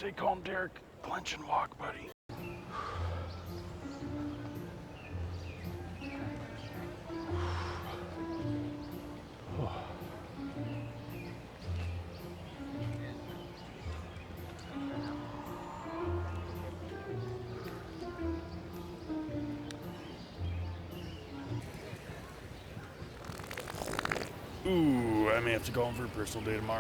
Stay calm, Derek. Clench and walk, buddy. Ooh, I may have to call him for a personal day tomorrow.